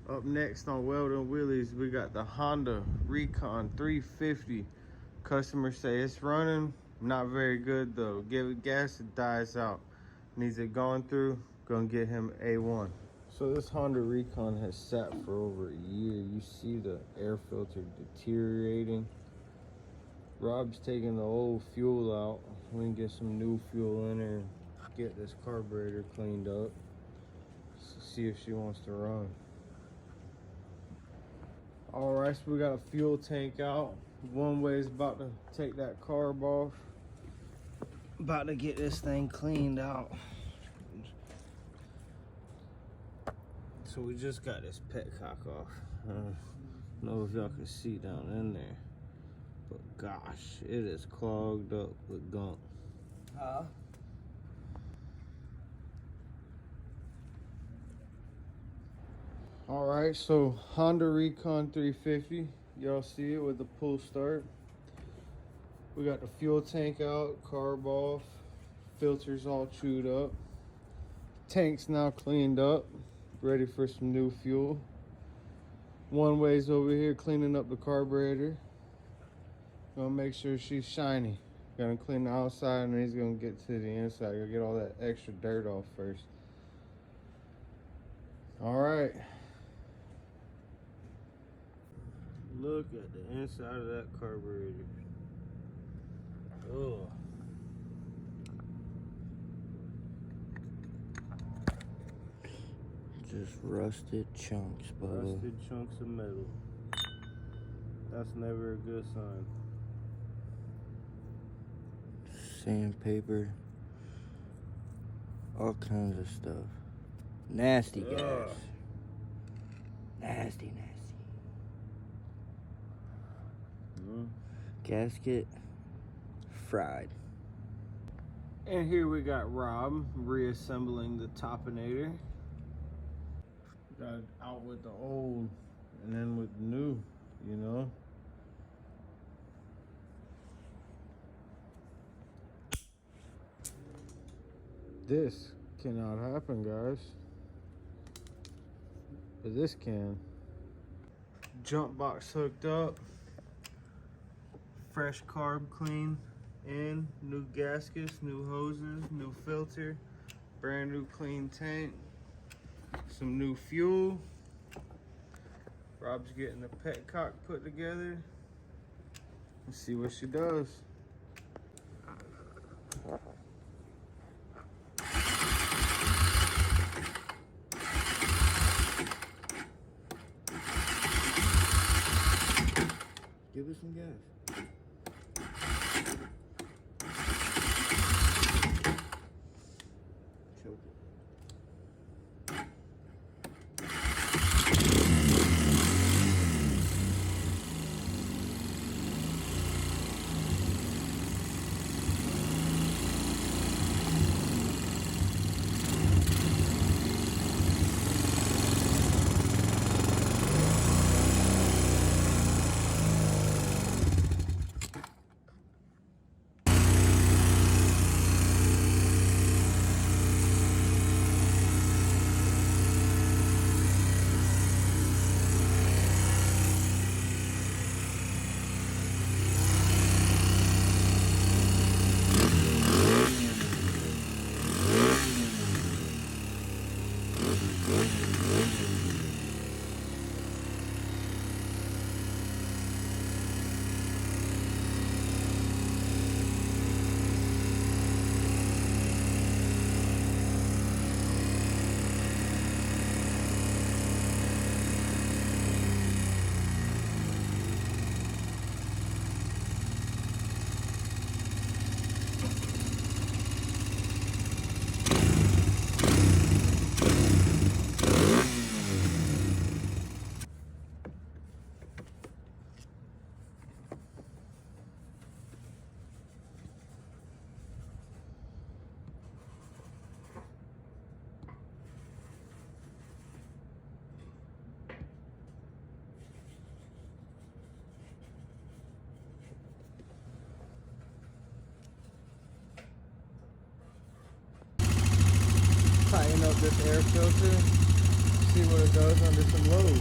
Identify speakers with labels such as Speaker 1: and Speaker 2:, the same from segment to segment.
Speaker 1: Up next on Welding Wheelies, we got the Honda Recon 350. Customers say it's running, not very good though. Give it gas, it dies out. Needs it gone through, gonna get him A1. So this Honda Recon has sat for over a year. You see the air filter deteriorating. Rob's taking the old fuel out. We can get some new fuel in there and get this carburetor cleaned up. See if she wants to run. All right, so we got a fuel tank out. One way is about to take that carb off. About to get this thing cleaned out. So we just got this petcock off. I don't know if y'all can see down in there, but gosh, it is clogged up with gunk. All right, so Honda Recon 350. Y'all see it with the pull start. We got the fuel tank out, carb off, filters all chewed up. Tank's now cleaned up, ready for some new fuel. One way's over here cleaning up the carburetor. Gonna make sure she's shiny. Gonna clean the outside and then he's gonna get to the inside. Gonna get all that extra dirt off first. All right. Look at the inside of that carburetor. Oh.
Speaker 2: Just rusted chunks, bro.
Speaker 1: Rusted chunks of metal. That's never a good sign.
Speaker 2: Sandpaper. All kinds of stuff. Nasty gas. Nasty. Gasket fried.
Speaker 1: And here we got Rob reassembling the topinator. Got it out with the old and then with the new, you know. This cannot happen, guys. But this can. Jump box hooked up. Fresh carb clean in, new gaskets, new hoses, new filter, brand new clean tank, some new fuel. Rob's getting the petcock put together. Let's see what she does.
Speaker 2: Give us some gas. Choke it.
Speaker 1: Tighten up this air filter. see what it does under some load.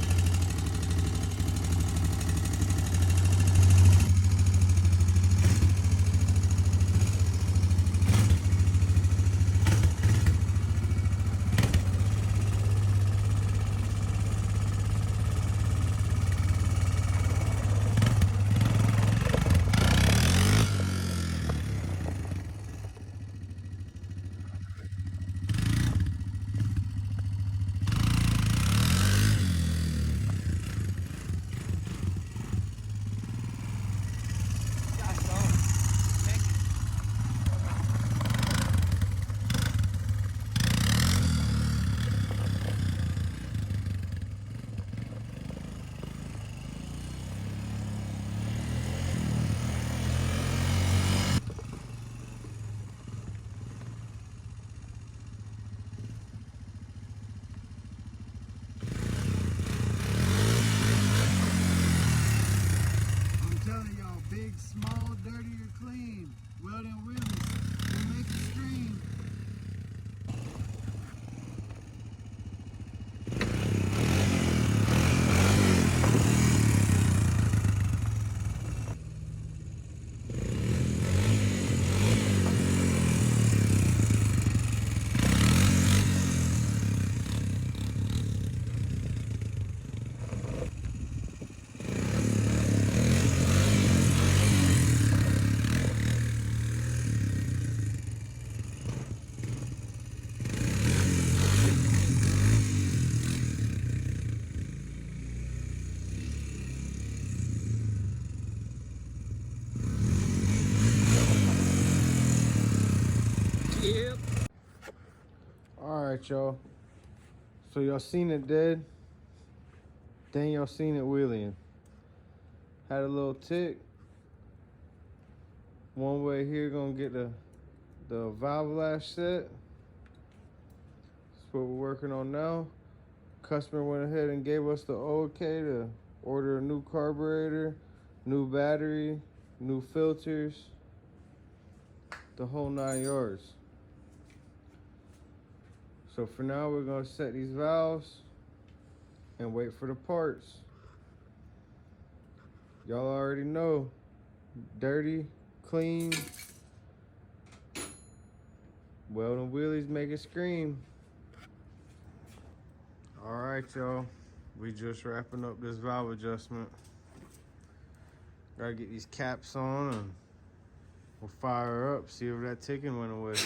Speaker 3: Big, small, dirty, or clean. Weld and wheelies. We'll make it scream.
Speaker 2: Yep.
Speaker 1: Alright, y'all. So y'all seen it dead. Then y'all seen it wheeling. Had a little tick. One way here gonna get the valve lash set. That's what we're working on now. Customer went ahead and gave us the okay to order a new carburetor, new battery, new filters, the whole 9 yards. So for now, we're gonna set these valves and wait for the parts. Y'all already know, dirty, clean, weld and wheelies make it scream. All right, y'all, we just wrapping up this valve adjustment. Gotta get these caps on and we'll fire her up, see if that ticking went away.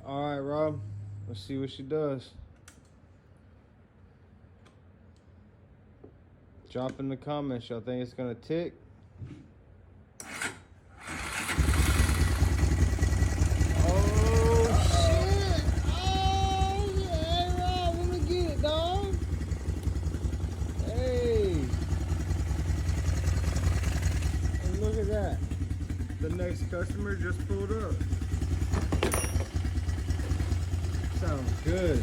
Speaker 1: All right, Rob, let's see what she does. Drop in the comments, y'all think it's gonna tick? Oh shit! Oh yeah, Rob, let me get it, dog. Hey, and look at that. The next customer just pulled up. Sounds good.